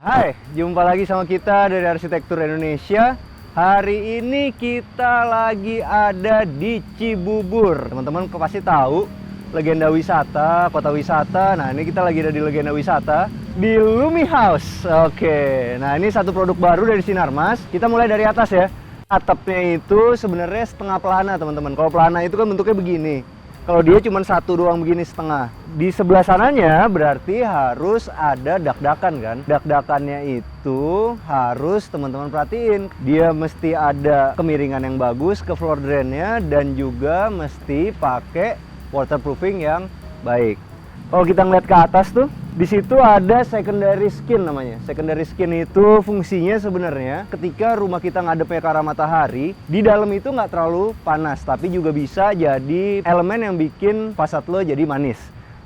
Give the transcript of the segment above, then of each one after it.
Hai, jumpa lagi sama kita dari Arsitektur Indonesia. Hari ini kita lagi ada di Cibubur. Teman-teman pasti tahu legenda wisata, kota wisata. Nah, ini kita lagi ada di legenda wisata di Lumi House. Oke, nah ini satu produk baru dari Sinarmas. Kita mulai dari atas ya. Atapnya itu sebenarnya setengah pelana, teman-teman. Kalau pelana itu kan bentuknya begini. Kalau dia cuma satu doang begini setengah. Di sebelah sananya berarti harus ada dak-dakan kan. Dak-dakannya itu harus teman-teman perhatiin. Dia mesti ada kemiringan yang bagus ke floor drainnya dan juga mesti pakai waterproofing yang baik. Kalau kita ngeliat ke atas tuh, di situ ada secondary skin namanya. Secondary skin itu fungsinya sebenarnya ketika rumah kita ngadepnya ke arah matahari, di dalam itu nggak terlalu panas, tapi juga bisa jadi elemen yang bikin fasad lo jadi manis.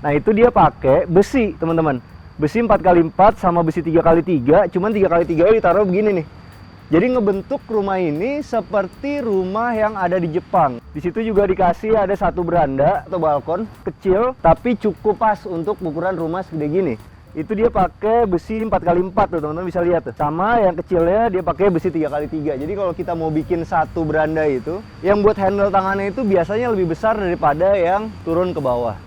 Nah itu dia pakai besi, teman-teman. Besi 4x4 sama besi 3x3, cuman 3x3 ditaruh begini nih. Jadi ngebentuk rumah ini seperti rumah yang ada di Jepang. Di situ juga dikasih ada satu beranda atau balkon kecil, tapi cukup pas untuk ukuran rumah segede gini. Itu dia pakai besi 4x4 tuh, teman-teman bisa lihat tuh. Sama yang kecilnya dia pakai besi 3x3. Jadi kalau kita mau bikin satu beranda itu, yang buat handle tangannya itu biasanya lebih besar daripada yang turun ke bawah.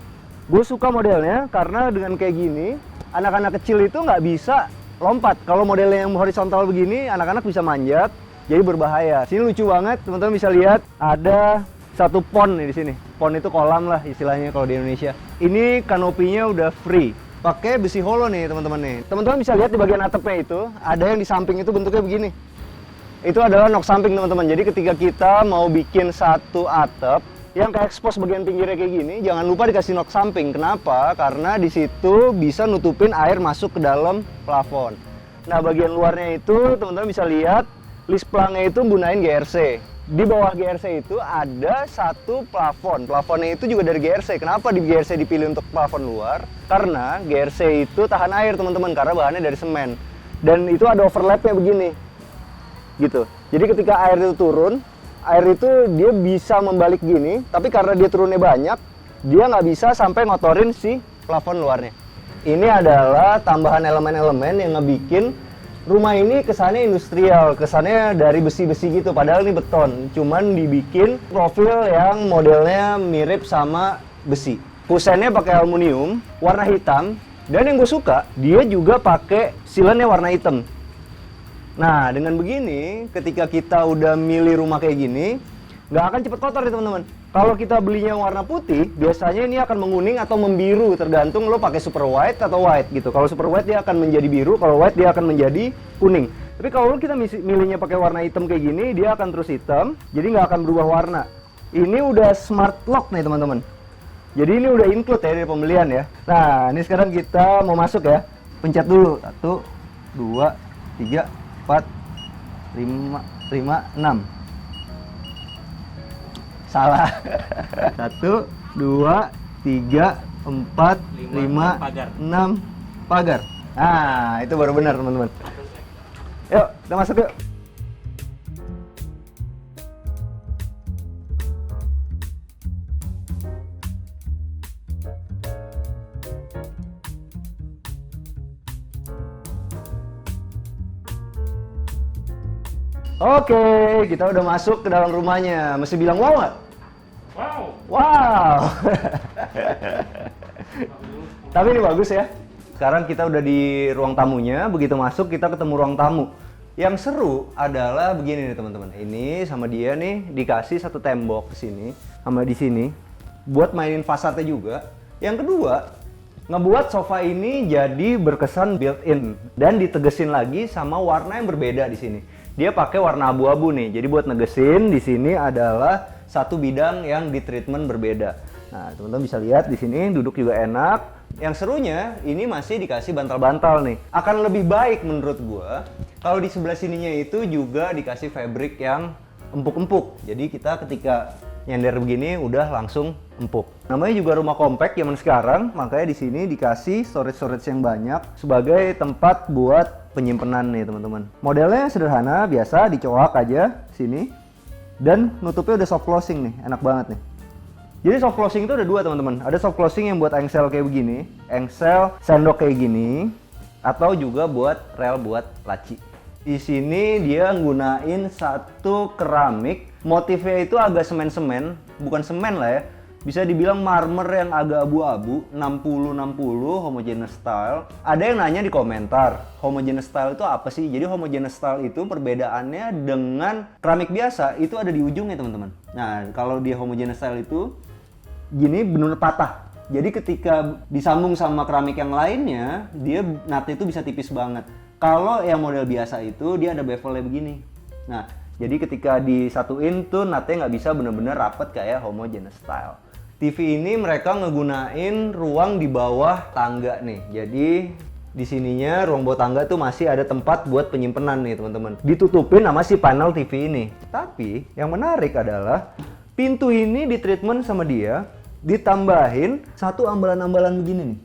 Gue suka modelnya karena dengan kayak gini, anak-anak kecil itu nggak bisa lompat. Kalau modelnya yang horizontal begini, anak-anak bisa manjat, jadi berbahaya. Sini lucu banget, teman-teman bisa lihat ada satu pond nih di sini. Pond itu kolam lah istilahnya kalau di Indonesia. Ini kanopinya udah free, pakai besi holo nih teman-teman nih. Teman-teman bisa lihat di bagian atapnya itu ada yang di samping itu bentuknya begini. Itu adalah nok samping teman-teman. Jadi ketika kita mau bikin satu atap yang ke expose bagian pinggirnya kayak gini, jangan lupa dikasih nok samping. Kenapa? Karena di situ bisa nutupin air masuk ke dalam plafon. Nah, bagian luarnya itu teman-teman bisa lihat list plangnya itu gunain GRC. Di bawah GRC itu ada satu plafon. Plafonnya itu juga dari GRC. Kenapa di GRC dipilih untuk plafon luar? Karena GRC itu tahan air, teman-teman, karena bahannya dari semen. Dan itu ada overlapnya begini. Gitu. Jadi ketika air itu turun, air itu dia bisa membalik gini, tapi karena dia turunnya banyak, dia nggak bisa sampai ngotorin si plafon luarnya. Ini adalah tambahan elemen-elemen yang ngebikin rumah ini kesannya industrial, kesannya dari besi-besi gitu, padahal ini beton. Cuman dibikin profil yang modelnya mirip sama besi. Kusennya pakai aluminium, warna hitam, dan yang gue suka, dia juga pakai sealannya warna hitam. Nah, dengan begini, ketika kita udah milih rumah kayak gini, nggak akan cepet kotor nih teman-teman. Kalau kita belinya warna putih, biasanya ini akan menguning atau membiru, tergantung lo pakai super white atau white gitu. Kalau super white dia akan menjadi biru, kalau white dia akan menjadi kuning. Tapi kalau kita milihnya pakai warna hitam kayak gini, dia akan terus hitam, jadi nggak akan berubah warna. Ini udah smart lock nih teman-teman. Jadi ini udah include ya dari pembelian ya. Nah, ini sekarang kita mau masuk ya. Pencet dulu, 1, 2, 3, 4, 5, 6. Salah. 1, 2, 3, 4, 5, 6 pagar. Nah, itu baru benar teman-teman. Yuk, kita masuk yuk. Oke, kita udah masuk ke dalam rumahnya. Mesti bilang wow nggak? Wow. Wow. Tapi ini bagus ya. Sekarang kita udah di ruang tamunya. Begitu masuk kita ketemu ruang tamu. Yang seru adalah begini nih teman-teman. Ini sama dia nih dikasih satu tembok ke sini sama di sini buat mainin fasadnya juga. Yang kedua, ngebuat sofa ini jadi berkesan built-in dan ditegesin lagi sama warna yang berbeda di sini. Dia pakai warna abu-abu nih, jadi buat negesin di sini adalah satu bidang yang di treatment berbeda. Nah, teman-teman bisa lihat di sini duduk juga enak. Yang serunya ini masih dikasih bantal-bantal nih. Akan lebih baik menurut gua kalau di sebelah sininya itu juga dikasih fabric yang empuk-empuk. Jadi kita ketika nyender begini udah langsung empuk. Namanya juga rumah compact zaman sekarang, makanya di sini dikasih storage yang banyak sebagai tempat buat penyimpanan nih teman-teman. Modelnya sederhana, biasa dicoak aja sini. Dan nutupnya udah soft closing nih, enak banget nih. Jadi soft closing itu ada dua teman-teman. Ada soft closing yang buat engsel kayak begini, engsel sendok kayak gini. atau juga buat rel buat laci. Di sini dia nggunain satu keramik, motifnya itu agak semen-semen, bukan semen lah ya. Bisa dibilang marmer yang agak abu-abu, 60-60 homogeneous style. Ada yang nanya di komentar, homogeneous style itu apa sih? Jadi homogeneous style itu perbedaannya dengan keramik biasa, itu ada di ujungnya teman-teman. Nah, kalau di homogeneous style itu, gini benar patah. Jadi ketika disambung sama keramik yang lainnya, dia natnya itu bisa tipis banget. Kalau yang model biasa itu, dia ada bevelnya begini. Nah, jadi ketika disatuin tuh natnya nggak bisa benar-benar rapet kayak homogeneous style. TV ini mereka ngegunain ruang di bawah tangga nih. Jadi di sininya ruang bawah tangga tuh masih ada tempat buat penyimpanan nih teman-teman. Ditutupin sama si panel TV ini. Tapi yang menarik adalah pintu ini di treatment sama dia, ditambahin satu ambalan-ambalan begini nih.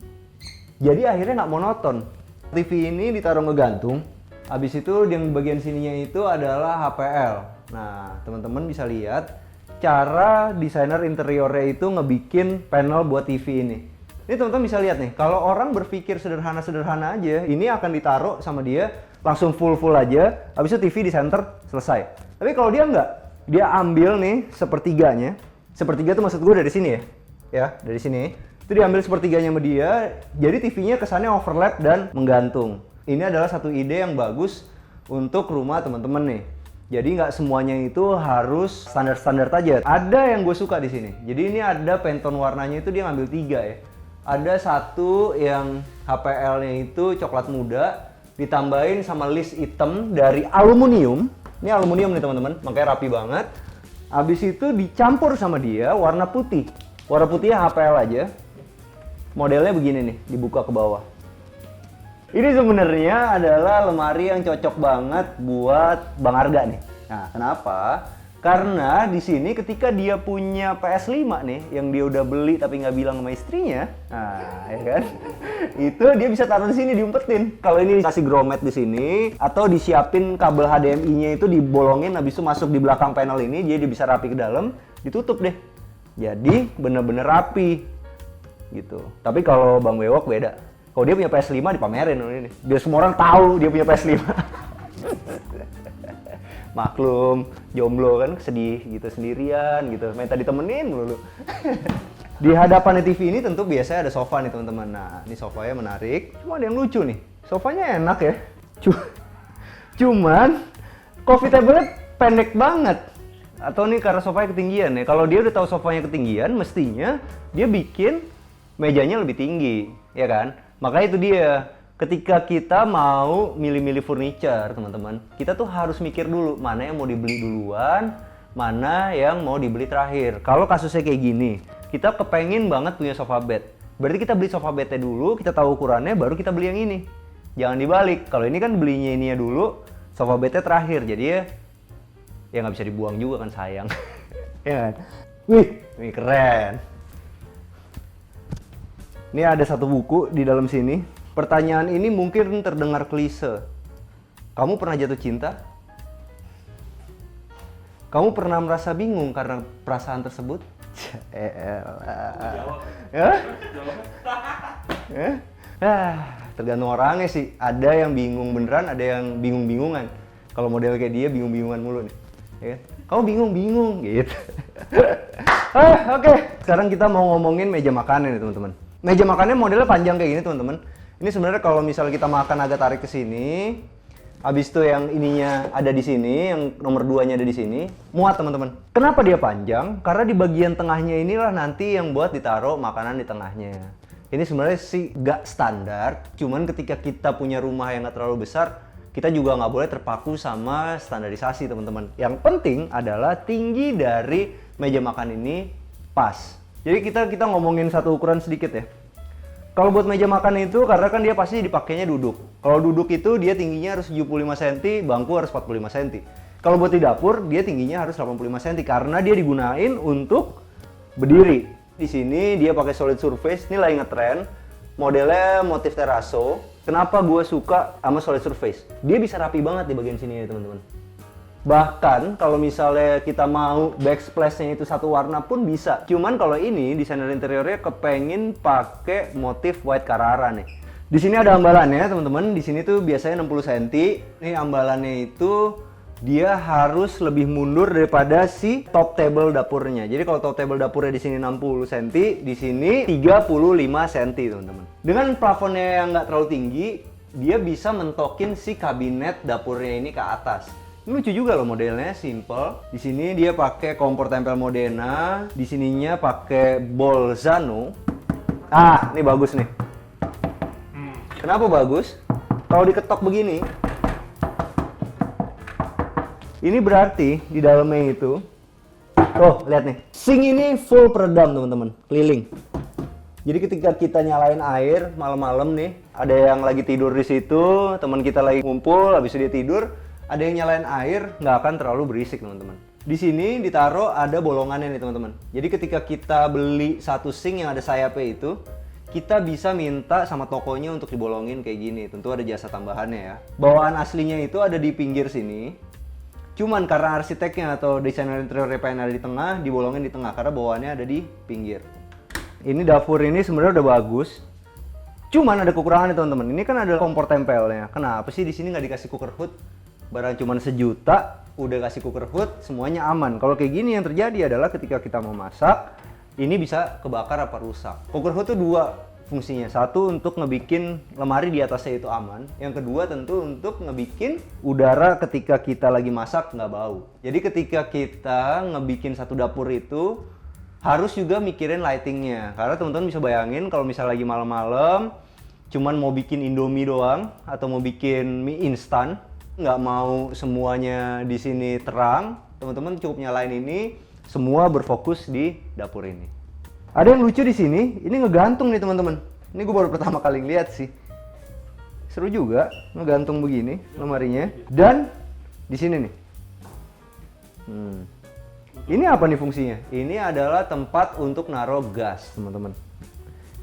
Jadi akhirnya nggak monoton. TV ini ditaruh ngegantung. Habis itu yang bagian sininya itu adalah HPL. Nah teman-teman bisa lihat cara desainer interiornya itu ngebikin panel buat TV ini. Ini teman-teman bisa lihat nih, kalau orang berpikir sederhana-sederhana aja, ini akan ditaruh sama dia langsung full aja, habis itu TV di center, selesai. Tapi kalau dia nggak, dia ambil nih sepertiganya. Sepertiga itu maksud gue dari sini ya dari sini. Itu diambil sepertiganya sama dia, jadi TV-nya kesannya overlap dan menggantung. Ini adalah satu ide yang bagus untuk rumah teman-teman nih. Jadi nggak semuanya itu harus standar-standar aja. Ada yang gue suka di sini. Jadi ini ada Pantone warnanya itu dia ngambil 3 ya. Ada satu yang HPL-nya itu coklat muda, ditambahin sama list hitam dari aluminium. Ini aluminium nih teman-teman, makanya rapi banget. Habis itu dicampur sama dia warna putih. Warna putihnya HPL aja. Modelnya begini nih, dibuka ke bawah. Ini sebenarnya adalah lemari yang cocok banget buat Bang Arga nih. Nah, kenapa? Karena di sini ketika dia punya PS5 nih, yang dia udah beli tapi nggak bilang sama istrinya, nah, ya kan? Itu dia bisa taruh di sini, diumpetin. Kalau ini dikasih grommet di sini, atau disiapin kabel HDMI-nya itu dibolongin, habis itu masuk di belakang panel ini, dia bisa rapi ke dalam, ditutup deh. Jadi bener-bener rapi, gitu. Tapi kalau Bang Bewok beda. Kalau dia punya PS5 dipamerin ini. Biar semua orang tahu dia punya PS5. Maklum, jomblo kan sedih gitu sendirian gitu. Minta ditemenin dulu. Di hadapan TV ini tentu biasanya ada sofa nih teman-teman. Nah, ini sofanya menarik. Cuma ada yang lucu nih. Sofanya enak ya. Cuman coffee table-nya pendek banget. Atau nih karena sofanya ketinggian ya. Kalau dia udah tahu sofanya ketinggian, mestinya dia bikin mejanya lebih tinggi, ya kan? Makanya itu dia, ketika kita mau milih-milih furniture, teman-teman, kita tuh harus mikir dulu mana yang mau dibeli duluan, mana yang mau dibeli terakhir. Kalau kasusnya kayak gini, kita kepengen banget punya sofa bed. Berarti kita beli sofa bednya dulu, kita tahu ukurannya, baru kita beli yang ini. Jangan dibalik. Kalau ini kan belinya ininya dulu, sofa bednya terakhir. Jadi ya nggak bisa dibuang juga kan, sayang. Ya kan? Wih, ini keren. Ini ada satu buku di dalam sini. Pertanyaan ini mungkin terdengar klise. Kamu pernah jatuh cinta? Kamu pernah merasa bingung karena perasaan tersebut? Tergantung orangnya sih. Ada yang bingung beneran, ada yang bingung-bingungan. Kalau model kayak dia bingung-bingungan mulu nih. Ya. Kamu bingung-bingung gitu. Oke. Sekarang kita mau ngomongin meja makan nih teman-teman. Meja makannya modelnya panjang kayak gini teman-teman. Ini sebenarnya kalau misalnya kita makan agak tarik ke sini, habis itu yang ininya ada di sini, yang nomor 2-nya ada di sini, muat teman-teman. Kenapa dia panjang? Karena di bagian tengahnya inilah nanti yang buat ditaruh makanan di tengahnya. Ini sebenarnya sih gak standar, cuman ketika kita punya rumah yang gak terlalu besar, kita juga nggak boleh terpaku sama standarisasi teman-teman. Yang penting adalah tinggi dari meja makan ini pas. Jadi kita ngomongin satu ukuran sedikit ya. Kalau buat meja makan itu karena kan dia pasti dipakainya duduk. Kalau duduk itu dia tingginya harus 75 cm, bangku harus 45 cm. Kalau buat di dapur dia tingginya harus 85 cm karena dia digunain untuk berdiri. Di sini dia pakai solid surface, ini lagi ngetren. Modelnya motif terrazzo. Kenapa gue suka sama solid surface? Dia bisa rapi banget di bagian sini ya teman-teman. Bahkan kalau misalnya kita mau backsplash-nya itu satu warna pun bisa. Cuman kalau ini desainer interiornya kepengen pakai motif white Carrara nih. Di sini ada ambalannya, teman-teman. Di sini tuh biasanya 60 cm. Ini ambalannya itu dia harus lebih mundur daripada si top table dapurnya. Jadi kalau top table dapurnya di sini 60 cm, di sini 35 cm, teman-teman. Dengan plafonnya yang nggak terlalu tinggi, dia bisa mentokin si kabinet dapurnya ini ke atas. Ini lucu juga loh modelnya, simple. Di sini dia pakai kompor tempel Modena, di sininya pakai Bolzano. Ah, ini bagus nih. Kenapa bagus? Kalau diketok begini, ini berarti di dalamnya itu, oh lihat nih, sink ini full peredam teman-teman, keliling. Jadi ketika kita nyalain air malam-malam nih, ada yang lagi tidur di situ, teman kita lagi ngumpul, habis itu dia tidur, ada yang nyalain air, nggak akan terlalu berisik teman-teman. Di sini ditaruh ada bolongannya nih teman-teman. Jadi ketika kita beli satu sink yang ada sayapnya itu, kita bisa minta sama tokonya untuk dibolongin kayak gini. Tentu ada jasa tambahannya ya. Bawaan aslinya itu ada di pinggir sini. Cuman karena arsiteknya atau desainer interior pengen ada di tengah, dibolongin di tengah karena bawaannya ada di pinggir. Ini dapur ini sebenarnya udah bagus. Cuman ada kekurangannya teman-teman. Ini kan ada kompor tempelnya. Kenapa sih di sini nggak dikasih cooker hood? Barang cuman sejuta, udah kasih cooker hood, semuanya aman. Kalau kayak gini yang terjadi adalah ketika kita mau masak, ini bisa kebakar apa rusak. Cooker hood itu dua fungsinya. Satu untuk ngebikin lemari di atasnya itu aman. Yang kedua tentu untuk ngebikin udara ketika kita lagi masak nggak bau. Jadi ketika kita ngebikin satu dapur itu harus juga mikirin lightingnya. Karena teman-teman bisa bayangin kalau misalnya lagi malam-malam cuman mau bikin Indomie doang atau mau bikin mie instan, nggak mau semuanya di sini terang, teman-teman cukup nyalain ini. Semua berfokus di dapur ini. Ada yang lucu di sini, ini ngegantung nih teman-teman. Ini gue baru pertama kali ngeliat sih. Seru juga, ngegantung begini lemarinya. Dan di sini nih. Ini apa nih fungsinya? Ini adalah tempat untuk naruh gas, teman-teman.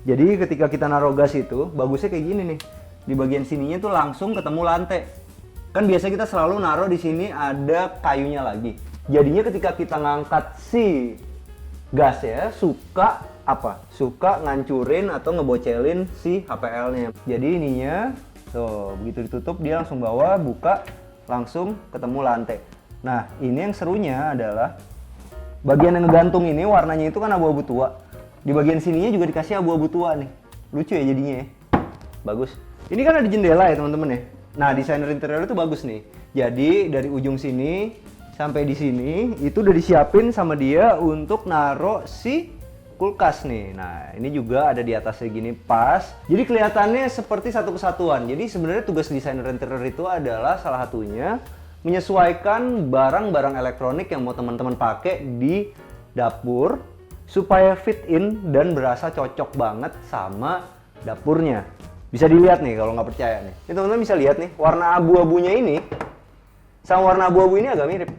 Jadi ketika kita naruh gas itu, bagusnya kayak gini nih. Di bagian sininya tuh langsung ketemu lantai. Kan biasanya kita selalu naruh di sini ada kayunya lagi. Jadinya ketika kita ngangkat si gas ya, suka ngancurin atau ngebocelin si HPL-nya. Jadi ininya, tuh begitu ditutup dia langsung bawa, buka, langsung ketemu lantai. Nah ini yang serunya adalah bagian yang ngegantung ini warnanya itu kan abu-abu tua. Di bagian sininya juga dikasih abu-abu tua nih. Lucu ya jadinya ya. Bagus. Ini kan ada jendela ya teman-teman ya. Nah desainer interior itu bagus nih. Jadi dari ujung sini sampai di sini itu udah disiapin sama dia untuk naruh si kulkas nih. Nah ini juga ada di atasnya gini pas. Jadi kelihatannya seperti satu kesatuan. Jadi sebenarnya tugas desainer interior itu adalah salah satunya menyesuaikan barang-barang elektronik yang mau teman-teman pakai di dapur supaya fit in dan berasa cocok banget sama dapurnya. Bisa dilihat nih kalau nggak percaya nih. Ini teman-teman bisa lihat nih warna abu-abunya ini sama warna abu-abu ini agak mirip.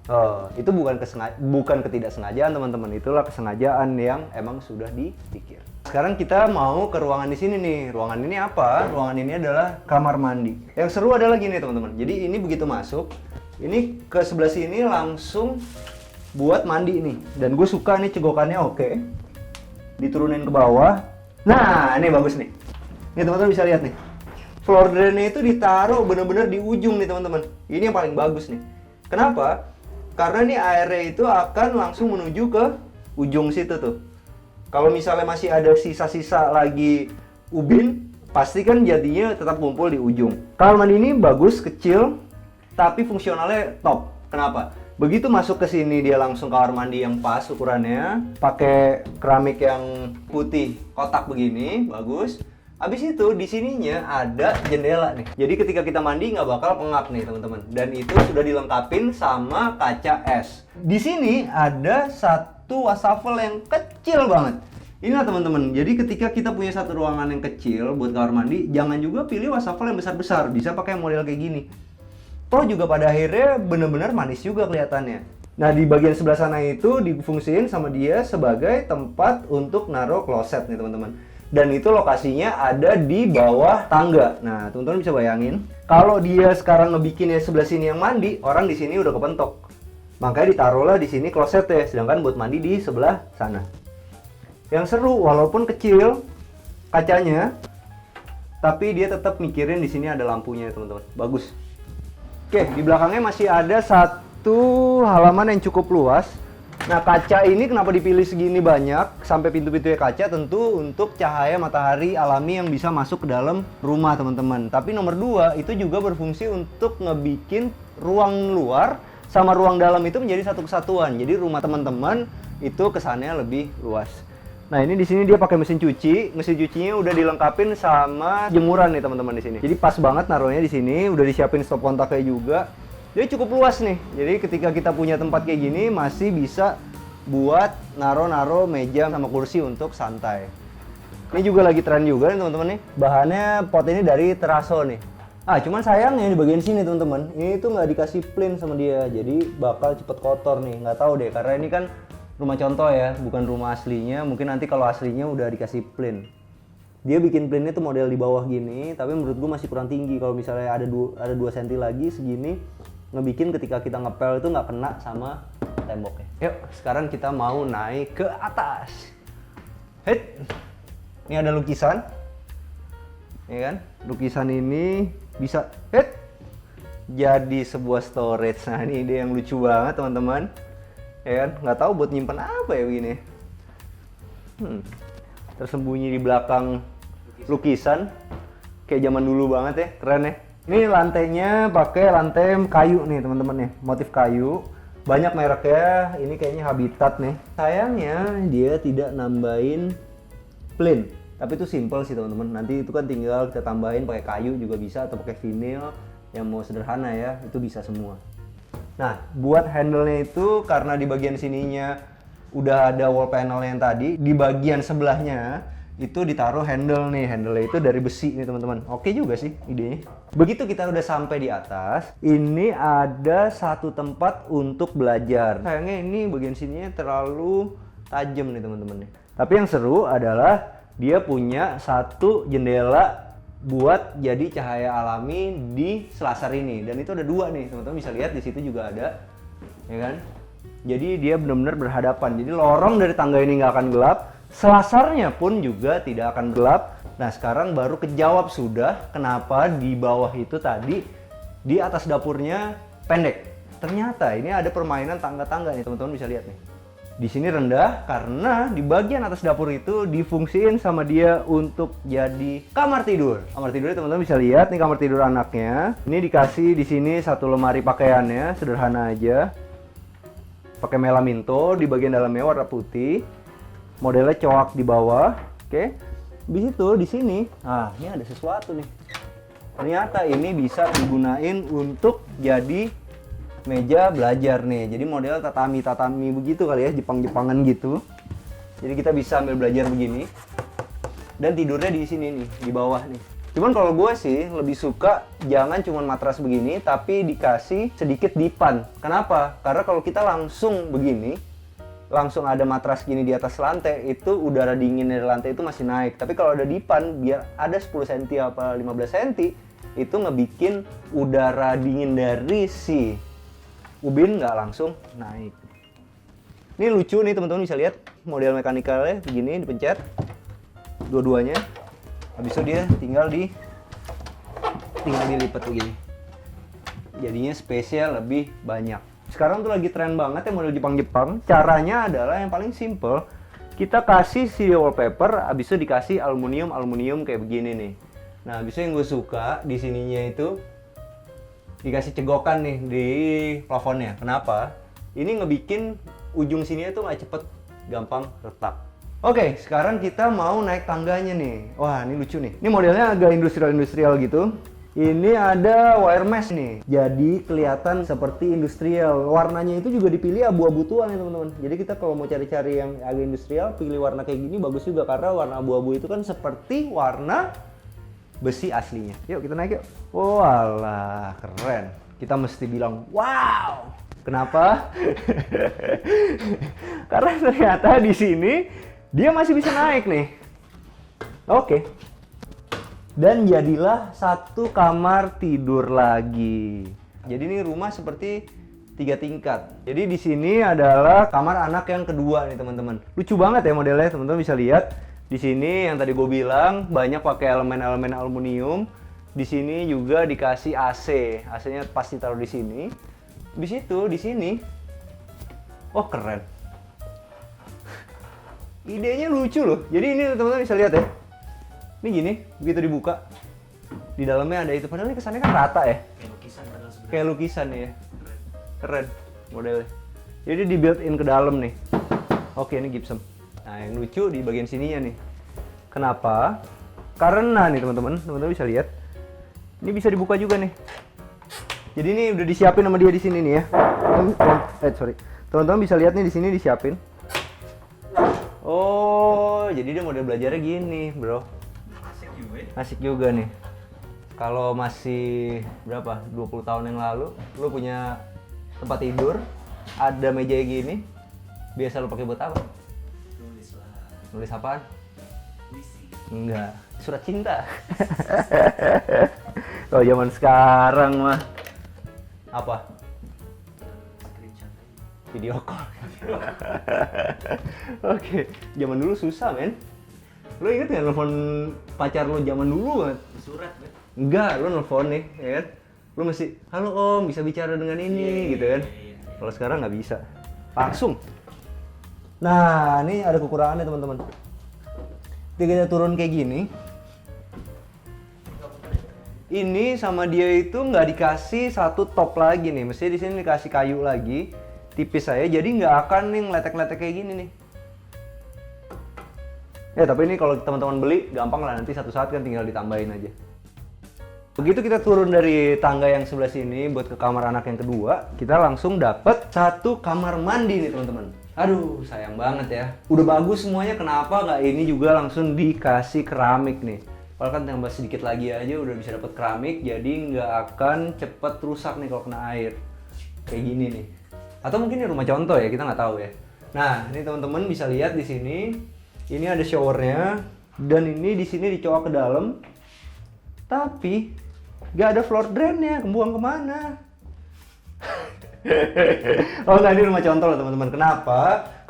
Oh, itu bukan ketidaksengajaan teman-teman, itulah kesengajaan yang emang sudah dipikir. Sekarang kita mau ke ruangan di sini nih. Ruangan ini apa? Ruangan ini adalah kamar mandi. Yang seru adalah gini teman-teman. Jadi ini begitu masuk, ini ke sebelah sini langsung buat mandi nih. Dan gue suka nih cegokannya oke. Diturunin ke bawah. Nah, ini bagus nih. Ini teman-teman bisa lihat nih. Floor drain-nya itu ditaruh bener-bener di ujung nih teman-teman. Ini yang paling bagus nih. Kenapa? Karena nih airnya itu akan langsung menuju ke ujung situ tuh. Kalau misalnya masih ada sisa-sisa lagi ubin, pasti kan jadinya tetap kumpul di ujung. Kamar mandi ini bagus, kecil, tapi fungsionalnya top. Kenapa? Begitu masuk ke sini dia langsung kamar mandi yang pas ukurannya, pakai keramik yang putih kotak begini, bagus. Habis itu di sininya ada jendela nih. Jadi ketika kita mandi nggak bakal pengap nih teman-teman. Dan itu sudah dilengkapin sama kaca es. Di sini ada satu wastafel yang kecil banget. Inilah teman-teman. Jadi ketika kita punya satu ruangan yang kecil buat kamar mandi, jangan juga pilih wastafel yang besar-besar. Bisa pakai model kayak gini. Toh juga pada akhirnya bener-bener manis juga kelihatannya. Nah di bagian sebelah sana itu difungsiin sama dia sebagai tempat untuk naruh kloset nih teman-teman. Dan itu lokasinya ada di bawah tangga. Nah, teman-teman bisa bayangin, kalau dia sekarang ngebikinnya sebelah sini yang mandi, orang di sini udah kepentok. Makanya ditaruhlah di sini klosetnya, sedangkan buat mandi di sebelah sana. Yang seru, walaupun kecil kacanya, tapi dia tetap mikirin di sini ada lampunya ya teman-teman. Bagus. Oke, di belakangnya masih ada satu halaman yang cukup luas. Nah, kaca ini kenapa dipilih segini banyak sampai pintu-pintunya kaca? Tentu untuk cahaya matahari alami yang bisa masuk ke dalam rumah teman-teman. Tapi nomor 2 itu juga berfungsi untuk ngebikin ruang luar sama ruang dalam itu menjadi satu kesatuan. Jadi rumah teman-teman itu kesannya lebih luas. Nah, ini di sini dia pakai mesin cuci. Mesin cucinya udah dilengkapin sama jemuran nih teman-teman di sini. Jadi pas banget naruhnya di sini, udah disiapin stop kontaknya juga. Jadi cukup luas nih. Jadi ketika kita punya tempat kayak gini masih bisa buat naro-naro meja sama kursi untuk santai. Ini juga lagi tren juga nih teman-teman nih. Bahannya pot ini dari teraso nih. Cuman sayangnya di bagian sini teman-teman, ini tuh nggak dikasih plain sama dia. Jadi bakal cepet kotor nih. Nggak tahu deh, karena ini kan rumah contoh ya, bukan rumah aslinya. Mungkin nanti kalau aslinya udah dikasih plain. Dia bikin plainnya tuh model di bawah gini, tapi menurut gue masih kurang tinggi. Kalau misalnya ada 2 cm lagi segini, ngebikin ketika kita ngepel itu nggak kena sama temboknya. Yuk, sekarang kita mau naik ke atas. Hit. Ini ada lukisan. Ya kan? Lukisan ini bisa jadi sebuah storage. Nah, ini ide yang lucu banget teman-teman. Ya kan? Nggak tahu buat nyimpen apa ya begini. Tersembunyi di belakang lukisan. Kayak zaman dulu banget ya, keren ya. Ini lantainya pakai lantai kayu nih teman-teman nih, motif kayu. Banyak mereknya, ini kayaknya Habitat nih. Sayangnya dia tidak nambahin plain, tapi itu simple sih teman-teman. Nanti itu kan tinggal kita tambahin pakai kayu juga bisa, atau pakai vinyl yang mau sederhana ya, itu bisa semua. Nah, buat handle-nya itu karena di bagian sininya udah ada wall panel yang tadi, di bagian sebelahnya itu ditaruh handle nih. Handle itu dari besi nih teman-teman. Oke juga sih idenya. Begitu kita udah sampai di atas, ini ada satu tempat untuk belajar. Sayangnya ini bagian sininya terlalu tajam nih teman-teman. Tapi yang seru adalah dia punya satu jendela buat jadi cahaya alami di selasar ini. Dan itu ada 2 nih teman-teman, bisa lihat di situ juga ada, ya kan? Jadi dia benar-benar berhadapan. Jadi lorong dari tangga ini nggak akan gelap. Selasarnya pun juga tidak akan gelap. Nah, sekarang baru kejawab sudah kenapa di bawah itu tadi di atas dapurnya pendek. Ternyata ini ada permainan tangga-tangga nih teman-teman, bisa lihat nih. Di sini rendah karena di bagian atas dapur itu difungsiin sama dia untuk jadi kamar tidur. Kamar tidurnya teman-teman bisa lihat nih, kamar tidur anaknya. Ini dikasih di sini satu lemari pakaiannya, sederhana aja. Pakai melaminto, di bagian dalamnya warna putih. Modelnya coak di bawah, oke. Di situ, di sini, ini ada sesuatu nih. Ternyata ini bisa digunain untuk jadi meja belajar nih. Jadi model tatami begitu kali ya, Jepang-Jepangan gitu. Jadi kita bisa ambil belajar begini. Dan tidurnya di sini nih, di bawah nih. Cuman kalau gue sih lebih suka jangan cuma matras begini, tapi dikasih sedikit dipan. Kenapa? Karena kalau kita langsung begini, langsung ada matras gini di atas lantai, itu udara dingin dari lantai itu masih naik. Tapi kalau ada dipan, biar ada 10 cm apa 15 cm, itu ngebikin udara dingin dari si ubin nggak langsung naik. Ini lucu nih teman-teman, bisa lihat model mekanikalnya begini, dipencet dua-duanya. Habis itu dia tinggal dilipat begini. Jadinya space-nya lebih banyak. Sekarang tuh lagi tren banget ya model Jepang-Jepang. Caranya adalah yang paling simple. Kita kasih si wallpaper, habis itu dikasih aluminium kayak begini nih. Nah, habis itu yang gue suka di sininya itu dikasih cegokan nih di plafonnya. Kenapa? Ini ngebikin ujung sininya tuh nggak cepet gampang retak. Oke, sekarang kita mau naik tangganya nih. Wah, ini lucu nih. Ini modelnya agak industrial gitu. Ini ada wire mesh nih, jadi kelihatan seperti industrial. Warnanya itu juga dipilih abu-abu tua nih teman-teman. Jadi kita kalau mau cari-cari yang agak industrial, pilih warna kayak gini bagus juga, karena warna abu-abu itu kan seperti warna besi aslinya. Yuk kita naik yuk. Walah, keren. Kita mesti bilang wow. Kenapa? Karena ternyata di sini dia masih bisa naik nih. Oke. Dan jadilah satu kamar tidur lagi. Jadi ini rumah seperti 3 tingkat. Jadi di sini adalah kamar anak yang kedua nih teman-teman. Lucu banget ya modelnya, teman-teman bisa lihat. Di sini yang tadi gue bilang banyak pakai elemen-elemen aluminium. Di sini juga dikasih AC. AC-nya pasti taruh di sini. Di situ, di sini. Oh, keren. Idenya lucu loh. Jadi ini teman-teman bisa lihat ya. Ini gini, begitu dibuka. Di dalamnya ada itu. Padahal ini kesannya kan rata ya. Kayak lukisan padahal sebenarnya. Kayak lukisan ya. Keren modelnya. Jadi di built in ke dalam nih. Oke, ini gypsum. Nah, yang lucu di bagian sininya nih. Kenapa? Karena nih teman-teman bisa lihat. Ini bisa dibuka juga nih. Jadi ini udah disiapin sama dia di sini nih ya. Sorry. Teman-teman bisa lihat nih di sini disiapin. Oh, jadi dia model belajarnya gini, bro. Asik juga ya. Asik juga nih. Kalau masih berapa? 20 tahun yang lalu, lu punya tempat tidur, ada meja gini. Biasa lu pakai buat apa? Nulis lah. Nulis apaan? Puisi. Enggak, surat cinta. Kalau zaman sekarang mah apa? Screenshot aja. Video call. Oke, zaman dulu susah, men. Lo inget nggak nelfon pacar lo zaman dulu kan? Surat, Bet. Enggak, lo nelfon nih, ya kan? Lo mesti, halo om, bisa bicara dengan ini, gitu kan? Iya. Kalau sekarang nggak bisa, langsung. Nah, ini ada kekurangannya teman-teman. Ketika kita turun kayak gini, ini sama dia itu nggak dikasih satu top lagi nih. Mestinya di sini dikasih kayu lagi, tipis saya. Jadi nggak akan nih ngeletek-letek kayak gini nih. Ya tapi ini kalau teman-teman beli gampang lah, nanti satu saat kan tinggal ditambahin aja. Begitu kita turun dari tangga yang sebelah sini buat ke kamar anak yang kedua, kita langsung dapet satu kamar mandi nih teman-teman. Aduh, sayang banget ya. Udah bagus semuanya, kenapa nggak ini juga langsung dikasih keramik nih? Kalau kan tambah sedikit lagi aja udah bisa dapet keramik, jadi nggak akan cepet rusak nih kalau kena air. Kayak gini nih. Atau mungkin ini rumah contoh ya, kita nggak tahu ya. Nah, ini teman-teman bisa lihat di sini. Ini ada showernya, dan ini di sini dicolok ke dalam. Tapi nggak ada floor drainnya, kebuang kemana? Oh nggak, ini rumah contoh loh teman-teman. Kenapa?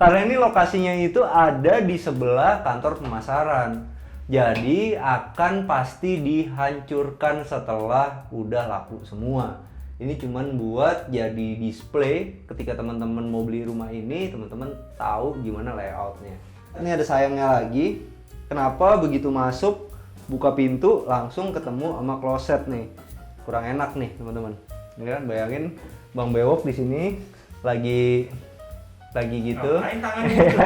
Karena ini lokasinya itu ada di sebelah kantor pemasaran. Jadi akan pasti dihancurkan setelah udah laku semua. Ini cuman buat jadi display ketika teman-teman mau beli rumah ini, teman-teman tahu gimana layoutnya. Ini ada sayangnya lagi. Kenapa begitu masuk buka pintu langsung ketemu sama kloset nih? Kurang enak nih teman-teman. Ini kan bayangin Bang Bewok di sini lagi gitu. Ngapain tangannya itu?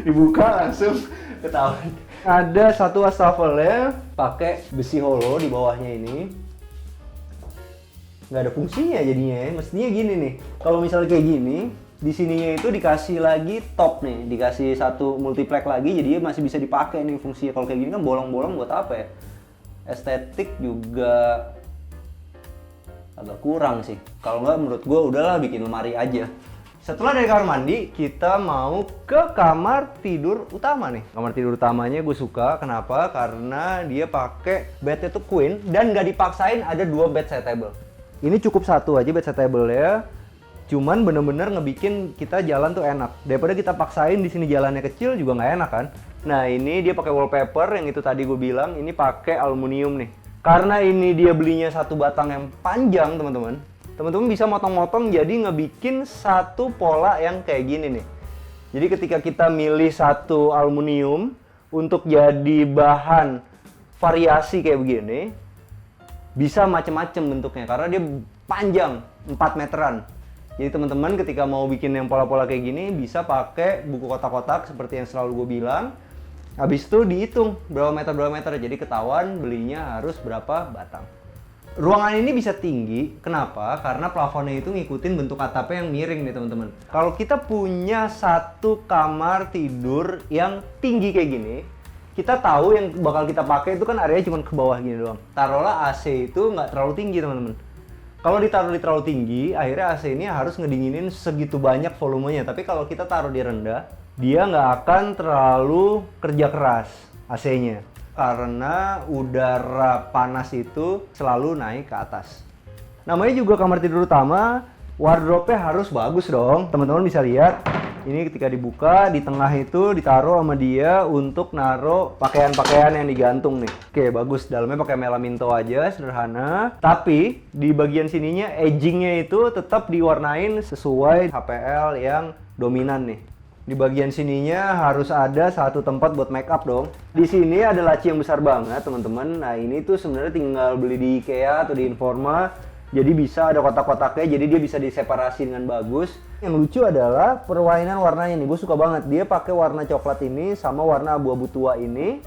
Dibuka langsung ketahuan. Ada satu wastafelnya pakai besi holo di bawahnya ini. Nggak ada fungsinya jadinya ya. Mestinya gini nih. Kalau misalnya kayak gini, di sininya itu dikasih lagi top nih, dikasih satu multiplex lagi, jadi masih bisa dipakai nih fungsinya. Kalau kayak gini kan bolong-bolong buat apa ya? Estetik juga agak kurang sih. Kalau nggak menurut gue udahlah bikin lemari aja. Setelah dari kamar mandi, kita mau ke kamar tidur utama nih. Kamar tidur utamanya gue suka, kenapa? Karena dia pakai bednya tuh queen dan nggak dipaksain ada 2 bedside table. Ini cukup satu aja bedside table ya. Cuman bener-bener ngebikin kita jalan tuh enak. Daripada kita paksain di sini jalannya kecil juga nggak enak kan. Nah ini dia pakai wallpaper yang itu tadi gue bilang. Ini pakai aluminium nih. Karena ini dia belinya satu batang yang panjang teman-teman. Teman-teman bisa motong-motong jadi ngebikin satu pola yang kayak gini nih. Jadi ketika kita milih satu aluminium untuk jadi bahan variasi kayak begini, bisa macem-macem bentuknya karena dia panjang 4 meteran. Jadi teman-teman ketika mau bikin yang pola-pola kayak gini bisa pakai buku kotak-kotak seperti yang selalu gue bilang. Habis itu dihitung berapa meter, jadi ketahuan belinya harus berapa batang. Ruangan ini bisa tinggi, kenapa? Karena plafonnya itu ngikutin bentuk atapnya yang miring nih teman-teman. Kalau kita punya satu kamar tidur yang tinggi kayak gini, kita tahu yang bakal kita pakai itu kan areanya cuma ke bawah gini doang. Taruhlah AC itu nggak terlalu tinggi teman-teman. Kalau ditaruh di terlalu tinggi, akhirnya AC ini harus ngedinginin segitu banyak volumenya. Tapi kalau kita taruh di rendah, dia nggak akan terlalu kerja keras AC-nya. Karena udara panas itu selalu naik ke atas. Namanya juga kamar tidur utama, wardrobe-nya harus bagus dong. Teman-teman bisa lihat, Ini ketika dibuka, di tengah itu ditaruh sama dia untuk naruh pakaian-pakaian yang digantung nih. Oke, bagus. Dalamnya pakai melaminto aja, sederhana. Tapi di bagian sininya, edgingnya itu tetap diwarnain sesuai HPL yang dominan nih. Di bagian sininya harus ada satu tempat buat make up dong. Di sini ada laci yang besar banget, teman-teman. Nah, ini tuh sebenarnya tinggal beli di IKEA atau di Informa. Jadi bisa ada kotak-kotaknya, jadi dia bisa diseparasi dengan bagus. Yang lucu adalah perwainan warnanya nih, gue suka banget. Dia pakai warna coklat ini sama warna abu-abu tua ini.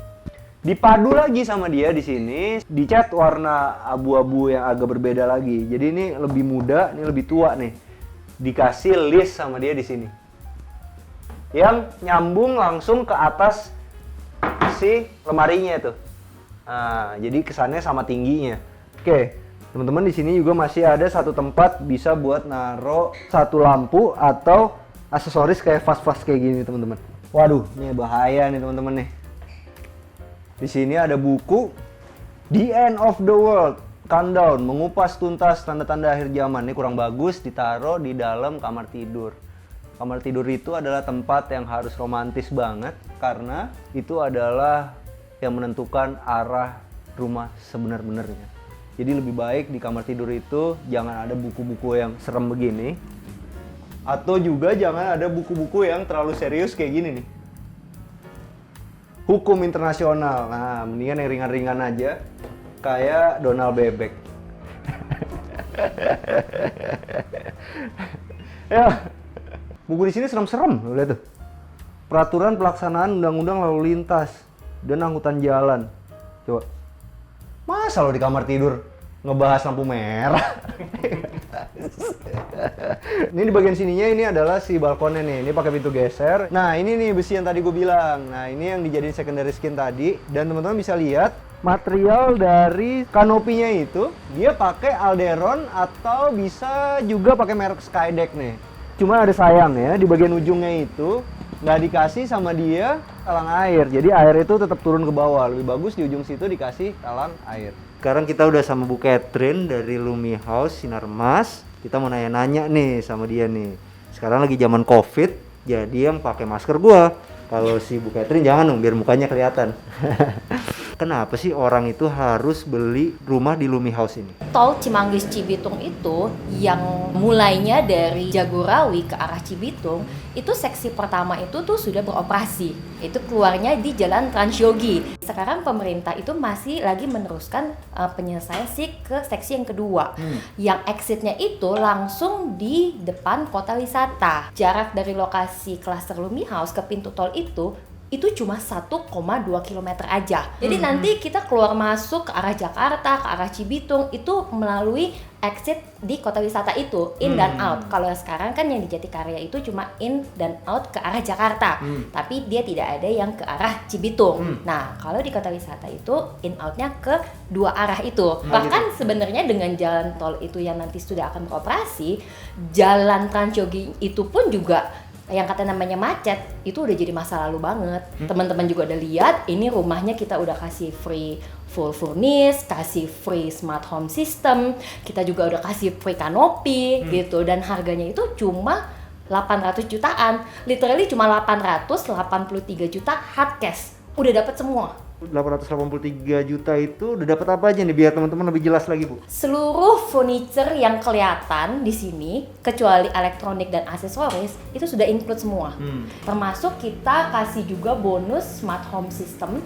Dipadu lagi sama dia di sini, dicat warna abu-abu yang agak berbeda lagi. Jadi ini lebih muda, ini lebih tua nih. Dikasih list sama dia di sini. Yang nyambung langsung ke atas si lemarinya tuh. Nah, jadi kesannya sama tingginya. Oke. Teman-teman di sini juga masih ada satu tempat bisa buat naro satu lampu atau aksesoris kayak vas-vas kayak gini teman-teman. Waduh, ini bahaya nih teman-teman nih. Di sini ada buku The End of the World, Countdown, mengupas tuntas tanda-tanda akhir zaman. Ini kurang bagus ditaruh di dalam kamar tidur. Kamar tidur itu adalah tempat yang harus romantis banget karena itu adalah yang menentukan arah rumah sebenar-benarnya. Jadi lebih baik di kamar tidur itu jangan ada buku-buku yang serem begini. Atau juga jangan ada buku-buku yang terlalu serius kayak gini nih. Hukum internasional. Nah, mendingan yang ringan-ringan aja. Kayak Donald Bebek. Ya, buku di sini serem-serem. Lihat tuh. Peraturan pelaksanaan undang-undang lalu lintas dan angkutan jalan. Coba. Masa lo di kamar tidur ngebahas lampu merah? Ini di bagian sininya ini adalah si balkonnya nih. Ini pakai pintu geser. Nah, ini nih besi yang tadi gue bilang. Nah, ini yang dijadiin secondary skin tadi. Dan teman-teman bisa lihat material dari kanopinya itu dia pakai Alderon atau bisa juga pakai merek Skydeck nih. Cuma ada sayang ya, di bagian ujungnya itu nggak dikasih sama dia talang air, jadi air itu tetap turun ke bawah. Lebih bagus di ujung situ dikasih talang air. Sekarang kita udah sama Bu Catherine dari Lumi House Sinar Mas. Kita mau nanya-nanya nih sama dia nih. Sekarang lagi zaman COVID, jadi yang pakai masker gua. Kalau si Bu Catherine jangan dong, biar mukanya kelihatan. Kenapa sih orang itu harus beli rumah di Lumi House ini? Tol Cimanggis Cibitung itu yang mulainya dari Jagorawi ke arah Cibitung, itu seksi pertama itu tuh sudah beroperasi. Itu keluarnya di Jalan Transyogi. Sekarang pemerintah itu masih lagi meneruskan penyelesaian ke seksi yang kedua. Yang exitnya itu langsung di depan kota wisata. Jarak dari lokasi klaster Lumi House ke pintu tol itu cuma 1,2 km aja. Jadi nanti kita keluar masuk ke arah Jakarta, ke arah Cibitung itu melalui exit di kota wisata itu, in dan out. Kalau sekarang kan yang di Jatikarya itu cuma in dan out ke arah Jakarta, tapi dia tidak ada yang ke arah Cibitung. Nah, kalau di kota wisata itu in outnya ke dua arah itu. Bahkan sebenarnya dengan jalan tol itu yang nanti sudah akan beroperasi, jalan Transyogi itu pun juga yang kata namanya macet itu udah jadi masa lalu banget. Teman-teman juga udah lihat, ini rumahnya kita udah kasih free full furnish, kasih free smart home system, kita juga udah kasih free kanopi gitu, dan harganya itu cuma 800 jutaan, literally cuma 883 juta hard cash, udah dapat semua. 883 juta itu udah dapat apa aja nih biar teman-teman lebih jelas lagi, Bu? Seluruh furniture yang kelihatan di sini kecuali elektronik dan aksesoris itu sudah include semua. Termasuk kita kasih juga bonus smart home system.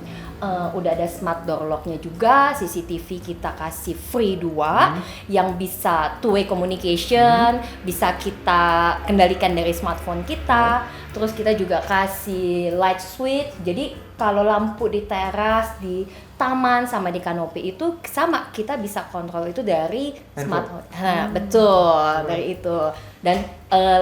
Udah ada smart door lock-nya juga, CCTV kita kasih free 2 yang bisa two-way communication, bisa kita kendalikan dari smartphone kita. Terus kita juga kasih light switch, jadi kalau lampu di teras, di taman, sama di kanopi itu sama, kita bisa kontrol itu dari smartphone. Betul, dari itu. Dan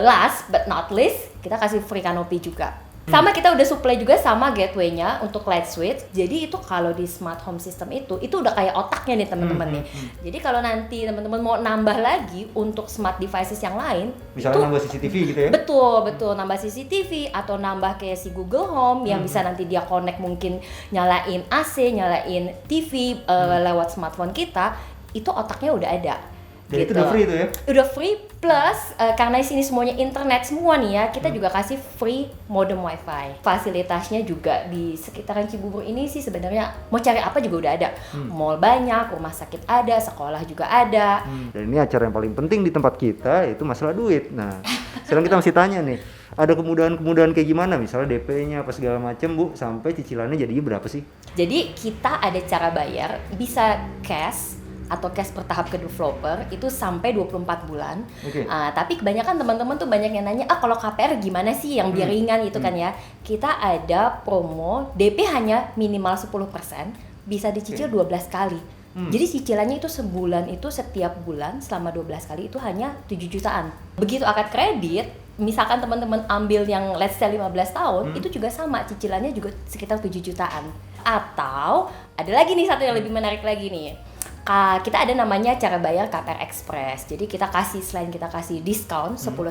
last but not least, kita kasih free kanopi juga. Sama kita udah supply juga sama gateway-nya untuk light switch. Jadi itu kalau di smart home system itu udah kayak otaknya nih teman-teman nih. Jadi kalau nanti teman-teman mau nambah lagi untuk smart devices yang lain, misalnya itu, nambah CCTV gitu ya? Betul, nambah CCTV atau nambah kayak si Google Home yang bisa nanti dia connect, mungkin nyalain AC, nyalain TV lewat smartphone kita, itu otaknya udah ada. Dan itu udah free tuh ya? Udah free plus karena di sini semuanya internet semua nih ya, kita juga kasih free modem wifi. Fasilitasnya juga di sekitaran Cibubur ini sih sebenarnya mau cari apa juga udah ada. Mall banyak, rumah sakit ada, sekolah juga ada. Dan ini acara yang paling penting di tempat kita itu masalah duit. Nah, sekarang kita masih tanya nih, ada kemudahan-kemudahan kayak gimana? Misalnya DP-nya apa segala macem Bu, sampai cicilannya jadinya berapa sih? Jadi kita ada cara bayar, bisa cash atau cash bertahap ke developer itu sampai 24 bulan. Oke. Tapi kebanyakan teman-teman tuh banyak yang nanya, kalau KPR gimana sih yang biar ringan gitu kan ya. Kita ada promo DP hanya minimal 10%, bisa dicicil 12 kali. Jadi cicilannya itu sebulan itu setiap bulan selama 12 kali itu hanya 7 jutaan. Begitu akad kredit, misalkan teman-teman ambil yang let's say 15 tahun, itu juga sama, cicilannya juga sekitar 7 jutaan. Atau ada lagi nih satu yang lebih menarik lagi nih. Kita ada namanya cara bayar KPR Express. Jadi kita kasih, selain kita kasih diskon 10,5,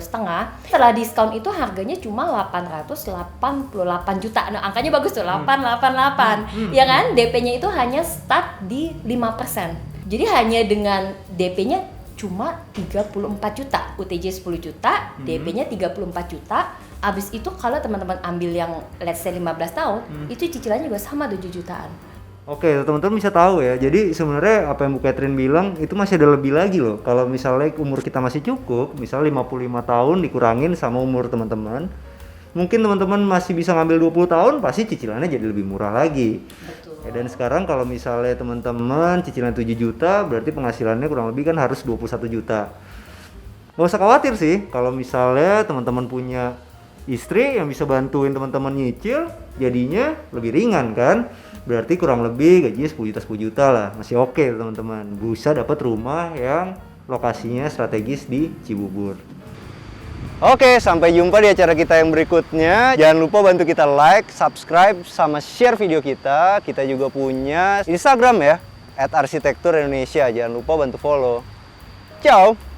setelah diskon itu harganya cuma 888 juta. Nah, angkanya bagus tuh, 888. Ya kan? DP-nya itu hanya start di 5%. Jadi hanya dengan DP-nya cuma 34 juta, UTJ 10 juta, DP-nya 34 juta. Abis itu kalau teman-teman ambil yang let's say 15 tahun, itu cicilannya juga sama 7 jutaan. Oke, teman-teman bisa tahu ya. Jadi sebenarnya apa yang Bu Catherine bilang itu masih ada lebih lagi loh. Kalau misalnya umur kita masih cukup, misalnya 55 tahun dikurangin sama umur teman-teman, mungkin teman-teman masih bisa ngambil 20 tahun, pasti cicilannya jadi lebih murah lagi. Betul. Ya, dan sekarang kalau misalnya teman-teman cicilan 7 juta, berarti penghasilannya kurang lebih kan harus 21 juta. Nggak usah khawatir sih, kalau misalnya teman-teman punya istri yang bisa bantuin teman-teman nyicil, jadinya lebih ringan kan. Berarti kurang lebih gajinya 10 juta lah, masih oke teman-teman. Bisa dapat rumah yang lokasinya strategis di Cibubur. Oke, sampai jumpa di acara kita yang berikutnya. Jangan lupa bantu kita like, subscribe, sama share video kita. Kita juga punya Instagram ya, @arsitekturindonesia. Jangan lupa bantu follow. Ciao!